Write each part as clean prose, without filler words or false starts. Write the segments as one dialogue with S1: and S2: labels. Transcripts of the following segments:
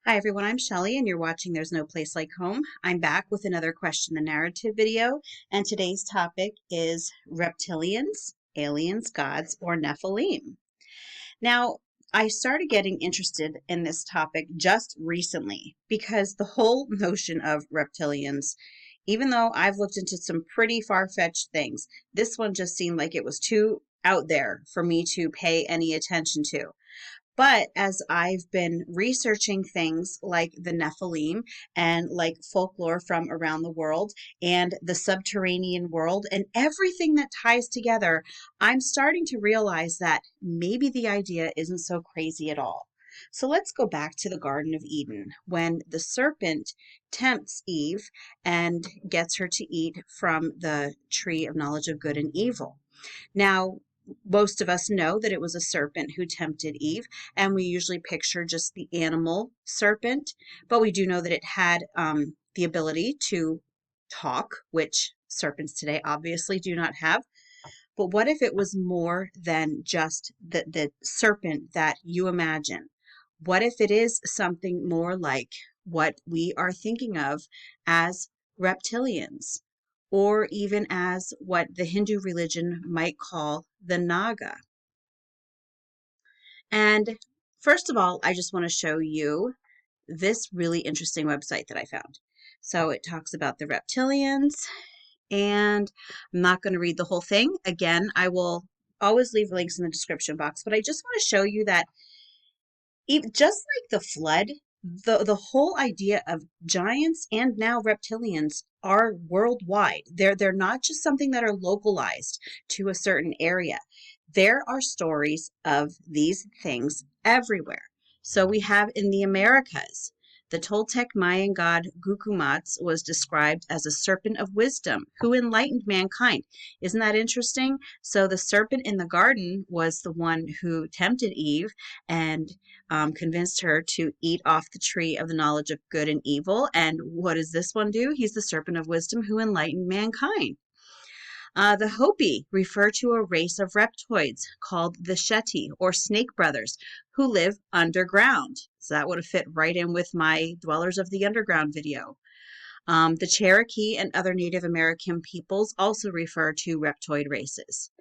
S1: Hi everyone, I'm Shelley and you're watching There's No Place Like Home. I'm back with another Question the Narrative video, and today's topic is reptilians, aliens, gods, or Nephilim. Now, I started getting interested in this topic just recently because the whole notion of reptilians, even though I've looked into some pretty far-fetched things, this one just seemed like it was too out there for me to pay any attention to. But as I've been researching things like the Nephilim and like folklore from around the world and the subterranean world and everything that ties together, I'm starting to realize that maybe the idea isn't so crazy at all. So let's go back to the Garden of Eden when the serpent tempts Eve and gets her to eat from the tree of knowledge of good and evil. Now, most of us know that it was a serpent who tempted Eve, and we usually picture just the animal serpent, but we do know that it had the ability to talk, which serpents today obviously do not have. But what if it was more than just the serpent that you imagine? What if it is something more like what we are thinking of as reptilians, or even as what the Hindu religion might call the Naga? And first of all, I just want to show you this really interesting website that I found. So it talks about the reptilians, and I'm not going to read the whole thing. Again, I will always leave links in the description box, but I just want to show you that just like the flood, the whole idea of giants and now reptilians are worldwide. They're not just something that are localized to a certain area. There are stories of these things everywhere. So we have in the Americas, the Toltec Mayan god Gukumats was described as a serpent of wisdom who enlightened mankind. Isn't that interesting? So the serpent in the garden was the one who tempted Eve and convinced her to eat off the tree of the knowledge of good and evil. And what does this one do? He's the serpent of wisdom who enlightened mankind. The Hopi refer to a race of reptoids called the Shetty or Snake Brothers who live underground. So that would have fit right in with my Dwellers of the Underground video. The Cherokee and other Native American peoples also refer to reptoid races.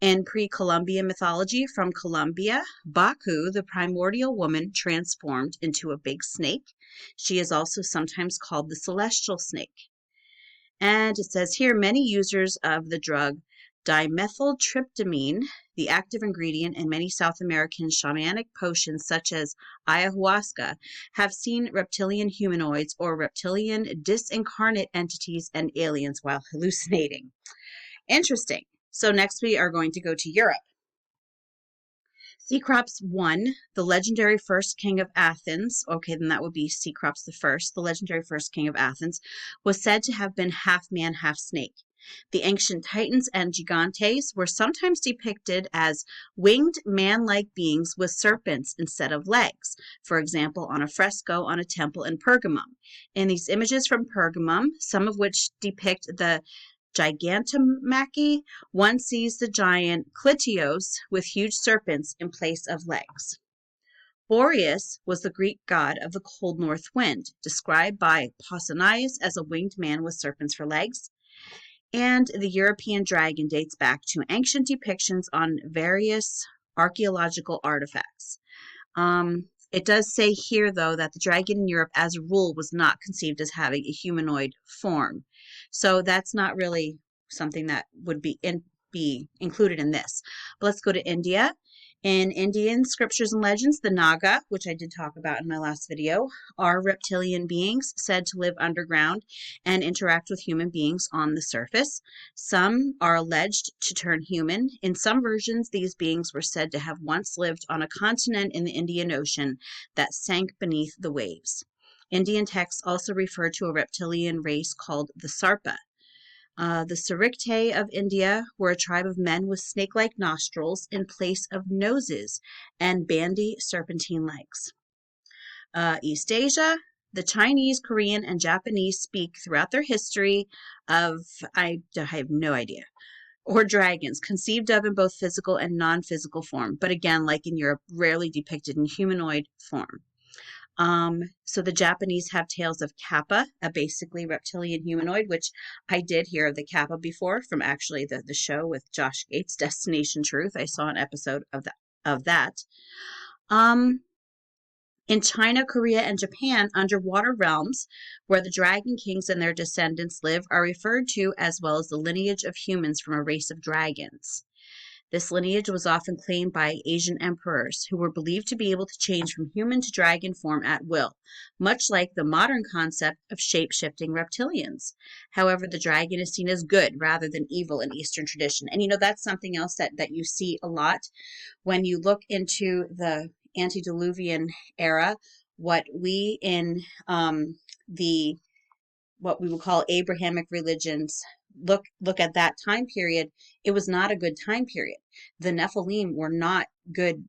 S1: In pre-Columbian mythology from Colombia, Baku, the primordial woman, transformed into a big snake. She is also sometimes called the celestial snake. And it says here, many users of the drug dimethyltryptamine, the active ingredient in many South American shamanic potions such as ayahuasca, have seen reptilian humanoids or reptilian disincarnate entities and aliens while hallucinating. Interesting. So next we are going to go to Europe. Cecrops I, the legendary first king of Athens, okay, then that would be Cecrops I, the legendary first king of Athens, was said to have been half man, half snake. The ancient Titans and Gigantes were sometimes depicted as winged man-like beings with serpents instead of legs, for example, on a fresco on a temple in Pergamum. In these images from Pergamum, some of which depict the Gigantomachy, one sees the giant Clytios with huge serpents in place of legs. Boreas was the Greek god of the cold north wind, described by Pausanias as a winged man with serpents for legs. And the European dragon dates back to ancient depictions on various archaeological artifacts. It does say here, though, that the dragon in Europe, as a rule, was not conceived as having a humanoid form. So that's not really something that would be included in this. But let's go to India. In Indian scriptures and legends, the Naga, which I did talk about in my last video, are reptilian beings said to live underground and interact with human beings on the surface. Some are alleged to turn human. In some versions, these beings were said to have once lived on a continent in the Indian Ocean that sank beneath the waves. Indian texts also refer to a reptilian race called the Sarpa. The Sarikte of India were a tribe of men with snake-like nostrils in place of noses and bandy serpentine legs. East Asia, the Chinese, Korean, and Japanese speak throughout their history of, I have no idea, or dragons, conceived of in both physical and non-physical form, but again, like in Europe, rarely depicted in humanoid form. So the Japanese have tales of Kappa, a basically reptilian humanoid, which I did hear of the Kappa before from actually the show with Josh Gates, Destination Truth. I saw an episode of that. In China, Korea, and Japan, underwater realms where the dragon kings and their descendants live are referred to as well as the lineage of humans from a race of dragons. This lineage was often claimed by Asian emperors, who were believed to be able to change from human to dragon form at will, much like the modern concept of shape-shifting reptilians. However, the dragon is seen as good rather than evil in Eastern tradition. And that's something else that you see a lot when you look into the antediluvian era. What we in the what we would call Abrahamic religions look at that time period, it was not a good time period. The Nephilim were not good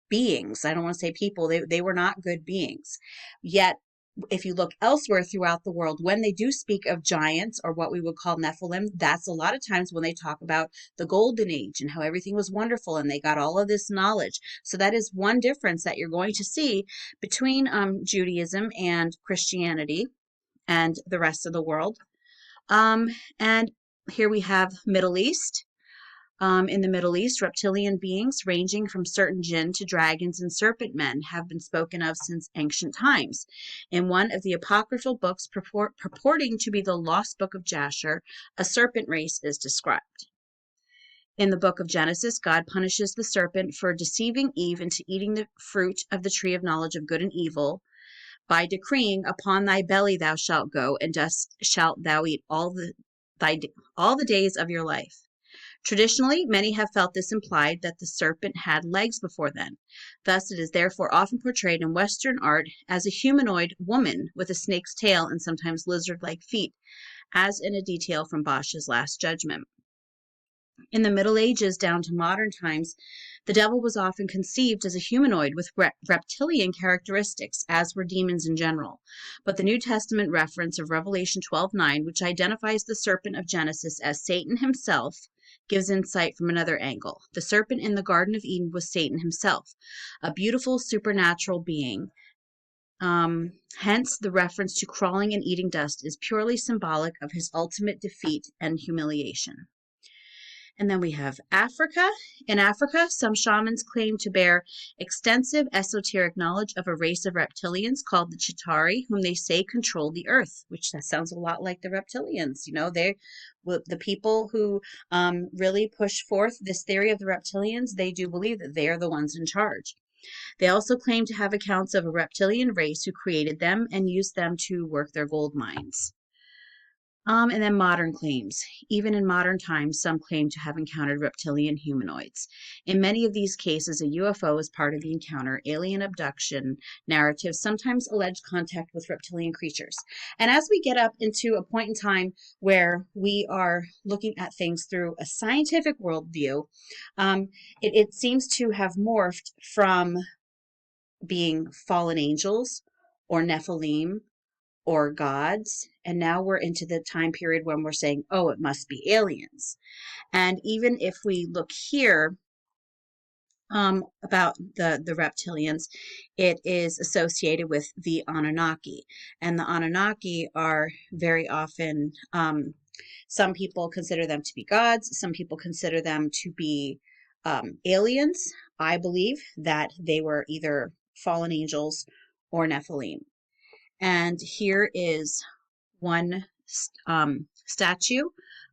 S1: beings. I don't want to say people, they were not good beings. Yet, if you look elsewhere throughout the world, when they do speak of giants or what we would call Nephilim, that's a lot of times when they talk about the golden age and how everything was wonderful and they got all of this knowledge. So that is one difference that you're going to see between Judaism and Christianity and the rest of the world. And here we have Middle East. In the Middle East, reptilian beings ranging from certain jinn to dragons and serpent men have been spoken of since ancient times. In one of the apocryphal books purporting to be the Lost Book of Jasher, a serpent race is described. In the book of Genesis, God punishes the serpent for deceiving Eve into eating the fruit of the tree of knowledge of good and evil, by decreeing, "Upon thy belly thou shalt go, and dust shalt thou eat all the days of your life." Traditionally, many have felt this implied that the serpent had legs before then. Thus, it is therefore often portrayed in Western art as a humanoid woman with a snake's tail and sometimes lizard-like feet, as in a detail from Bosch's Last Judgment. In the Middle Ages down to modern times, the devil was often conceived as a humanoid with reptilian characteristics, as were demons in general. But the New Testament reference of Revelation 12:9, which identifies the serpent of Genesis as Satan himself, gives insight from another angle. The serpent in the Garden of Eden was Satan himself, a beautiful supernatural being. Hence, the reference to crawling and eating dust is purely symbolic of his ultimate defeat and humiliation. And then we have Africa. In Africa, some shamans claim to bear extensive esoteric knowledge of a race of reptilians called the Chitauri, whom they say control the earth, which that sounds a lot like the reptilians. The people who really push forth this theory of the reptilians, they do believe that they are the ones in charge. They also claim to have accounts of a reptilian race who created them and used them to work their gold mines. And then modern claims. Even in modern times, some claim to have encountered reptilian humanoids. In many of these cases, a UFO is part of the encounter. Alien abduction narratives sometimes allege contact with reptilian creatures. And as we get up into a point in time where we are looking at things through a scientific worldview, it seems to have morphed from being fallen angels or Nephilim or gods, and now we're into the time period when we're saying, oh, it must be aliens. And even if we look here about the reptilians, it is associated with the Anunnaki, and the Anunnaki are very often, some people consider them to be gods, some people consider them to be aliens. I believe that they were either fallen angels or Nephilim. And here is one statue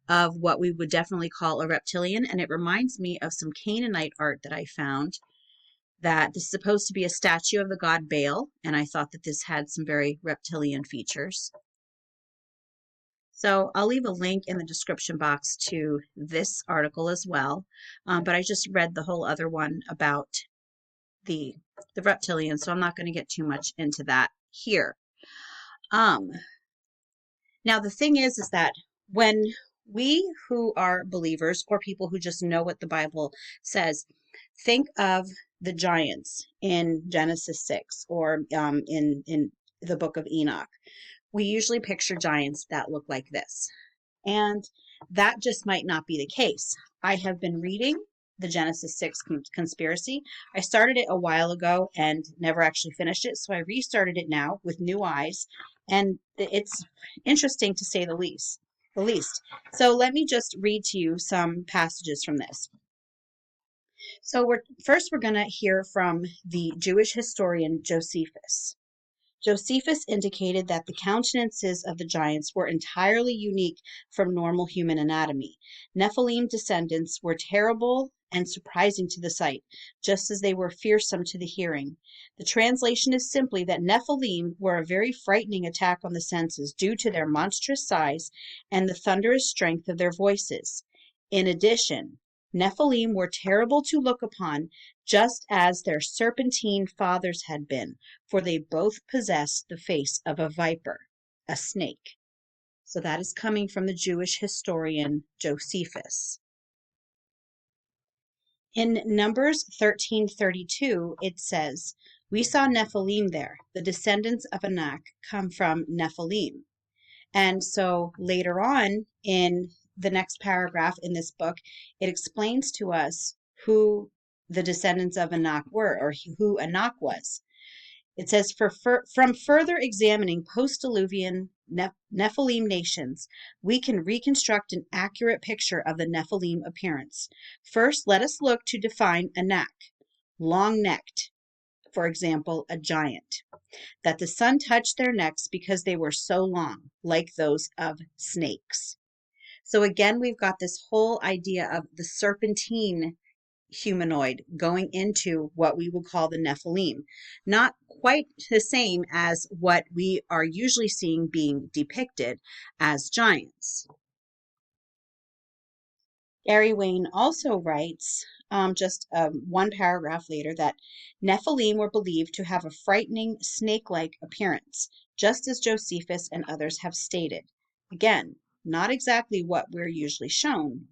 S1: of what we would definitely call a reptilian, and it reminds me of some Canaanite art that I found. That this is supposed to be a statue of the god Baal, and I thought that this had some very reptilian features. So I'll leave a link in the description box to this article as well, but I just read the whole other one about the reptilians, so I'm not going to get too much into that here. Now the thing is that when we who are believers or people who just know what the Bible says, think of the giants in Genesis 6 or in the book of Enoch, we usually picture giants that look like this. And that just might not be the case. I have been reading the Genesis 6 conspiracy. I started it a while ago and never actually finished it, so I restarted it now with new eyes, and it's interesting to say the least. So let me just read to you some passages from this. So we're going to hear from the Jewish historian Josephus. Josephus indicated that the countenances of the giants were entirely unique from normal human anatomy. Nephilim descendants were terrible and surprising to the sight, just as they were fearsome to the hearing. The translation is simply that Nephilim were a very frightening attack on the senses due to their monstrous size and the thunderous strength of their voices. In addition, Nephilim were terrible to look upon, just as their serpentine fathers had been, for they both possessed the face of a viper, a snake. So that is coming from the Jewish historian Josephus. In Numbers 13:32, it says, "We saw Nephilim there. The descendants of Anak come from Nephilim." And so later on in the next paragraph in this book, it explains to us who the descendants of Anak were, or who Anak was. It says, from further examining post-Diluvian Nephilim nations, we can reconstruct an accurate picture of the Nephilim appearance. First, let us look to define Anak, long-necked, for example, a giant. That the sun touched their necks because they were so long, like those of snakes. So again, we've got this whole idea of the serpentine humanoid going into what we would call the Nephilim. Not quite the same as what we are usually seeing being depicted as giants. Gary Wayne also writes, just one paragraph later, that Nephilim were believed to have a frightening snake-like appearance, just as Josephus and others have stated. Again, not exactly what we're usually shown.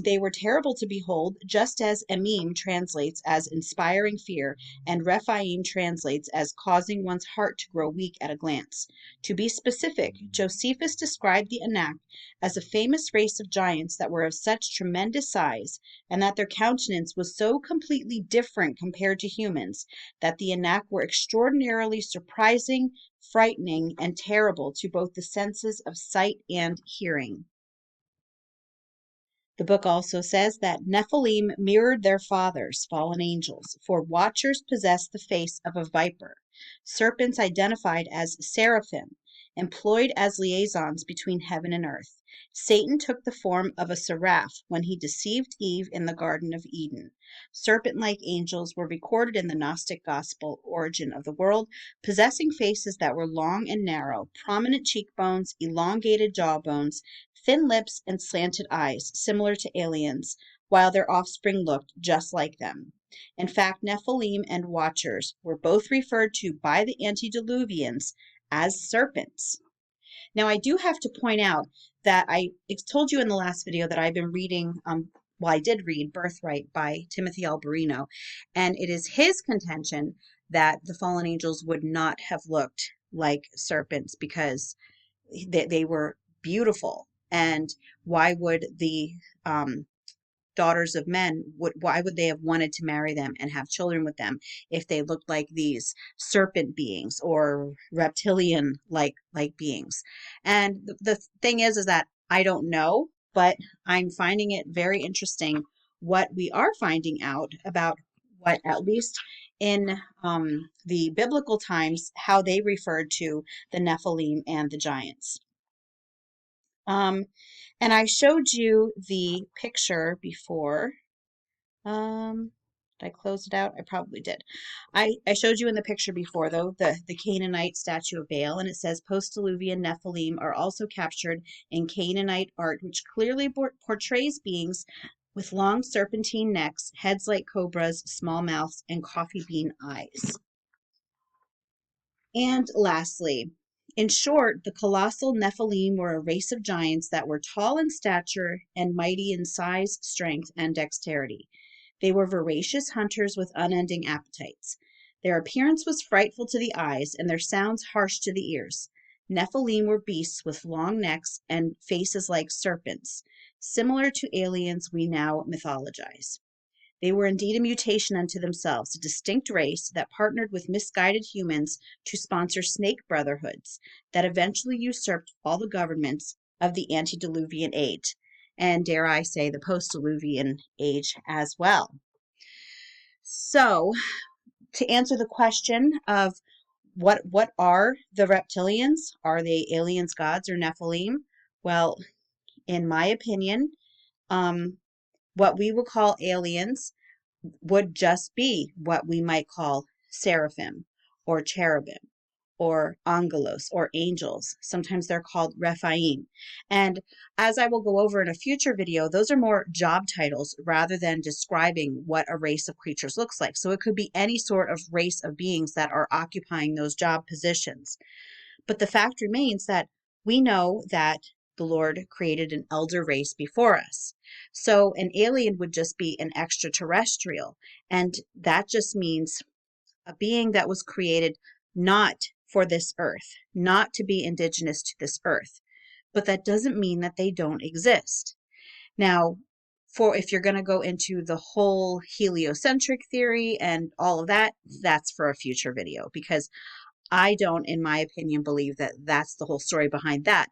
S1: They were terrible to behold, just as Emim translates as inspiring fear, and Rephaim translates as causing one's heart to grow weak at a glance. To be specific, Josephus described the Anak as a famous race of giants that were of such tremendous size, and that their countenance was so completely different compared to humans, that the Anak were extraordinarily surprising, frightening, and terrible to both the senses of sight and hearing. The book also says that Nephilim mirrored their fathers, fallen angels, for watchers possessed the face of a viper. Serpents identified as seraphim, employed as liaisons between heaven and earth. Satan took the form of a seraph when he deceived Eve in the Garden of Eden. Serpent-like angels were recorded in the Gnostic Gospel Origin of the World, possessing faces that were long and narrow, prominent cheekbones, elongated jawbones, thin lips, and slanted eyes, similar to aliens, while their offspring looked just like them. In fact, Nephilim and Watchers were both referred to by the antediluvians as serpents. Now, I do have to point out that I told you in the last video that I've been reading, I did read Birthright by Timothy Alberino, and it is his contention that the fallen angels would not have looked like serpents because they were beautiful. And why would the daughters of men, why would they have wanted to marry them and have children with them if they looked like these serpent beings or reptilian like beings? And the thing is that I don't know, but I'm finding it very interesting what we are finding out about what, at least in the biblical times, how they referred to the Nephilim and the giants. And I showed you the picture before. Did I close it out? I probably did. I showed you in the picture before, though, the Canaanite statue of Baal, and it says post-Diluvian Nephilim are also captured in Canaanite art, which clearly portrays beings with long serpentine necks, heads like cobras, small mouths, and coffee bean eyes. And lastly, in short, the colossal Nephilim were a race of giants that were tall in stature and mighty in size, strength, and dexterity. They were voracious hunters with unending appetites. Their appearance was frightful to the eyes, and their sounds harsh to the ears. Nephilim were beasts with long necks and faces like serpents. similar to aliens we now mythologize. They were indeed a mutation unto themselves, a distinct race that partnered with misguided humans to sponsor snake brotherhoods that eventually usurped all the governments of the antediluvian age, and dare I say the post-diluvian age as well. So, to answer the question of what are the reptilians? Are they aliens, gods, or Nephilim? Well, in my opinion, what we would call aliens would just be what we might call seraphim or cherubim or angelos or angels. Sometimes they're called Rephaim. And as I will go over in a future video, those are more job titles rather than describing what a race of creatures looks like. So it could be any sort of race of beings that are occupying those job positions. But the fact remains that we know that the Lord created an elder race before us. So an alien would just be an extraterrestrial. And that just means a being that was created not for this earth, not to be indigenous to this earth. But that doesn't mean that they don't exist. Now, if you're going to go into the whole heliocentric theory and all of that, that's for a future video, because I don't, in my opinion, believe that that's the whole story behind that.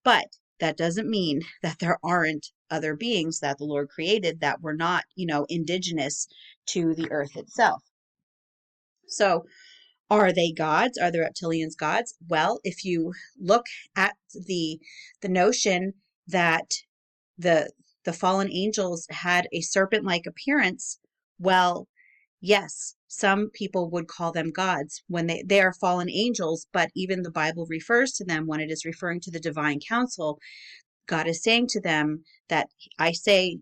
S1: But that doesn't mean that there aren't other beings that the Lord created that were not, indigenous to the earth itself. So, are they gods? Are the reptilians gods? Well, if you look at the notion that the fallen angels had a serpent-like appearance, well, yes, some people would call them gods when they are fallen angels, but even the Bible refers to them when it is referring to the divine council. God is saying to them that I say,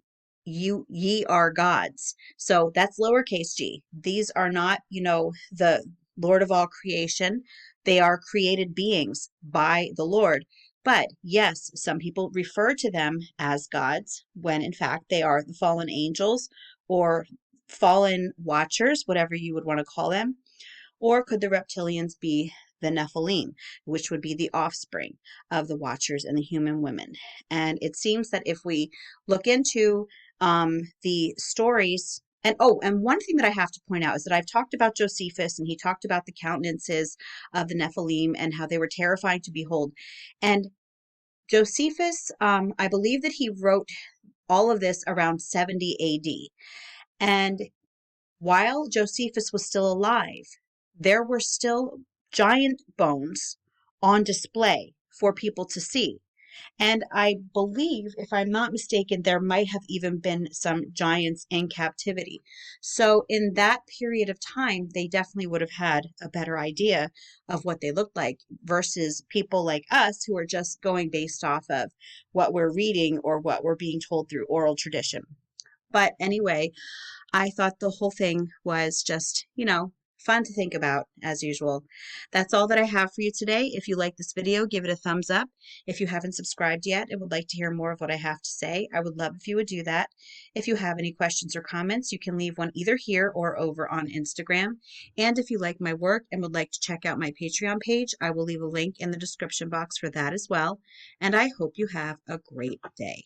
S1: ye are gods. So that's lowercase g. These are not, the Lord of all creation. They are created beings by the Lord. But yes, some people refer to them as gods when in fact they are the fallen angels or fallen watchers, whatever you would want to call them. Or could the reptilians be the Nephilim, which would be the offspring of the watchers and the human women? And it seems that if we look into the stories, and one thing that I have to point out is that I've talked about Josephus, and he talked about the countenances of the Nephilim and how they were terrifying to behold. And Josephus, I believe that he wrote all of this around 70 AD. And while Josephus was still alive, there were still giant bones on display for people to see. And I believe, if I'm not mistaken, there might have even been some giants in captivity. So in that period of time, they definitely would have had a better idea of what they looked like versus people like us who are just going based off of what we're reading or what we're being told through oral tradition. But anyway, I thought the whole thing was just, fun to think about as usual. That's all that I have for you today. If you like this video, give it a thumbs up. If you haven't subscribed yet and would like to hear more of what I have to say, I would love if you would do that. If you have any questions or comments, you can leave one either here or over on Instagram. And if you like my work and would like to check out my Patreon page, I will leave a link in the description box for that as well. And I hope you have a great day.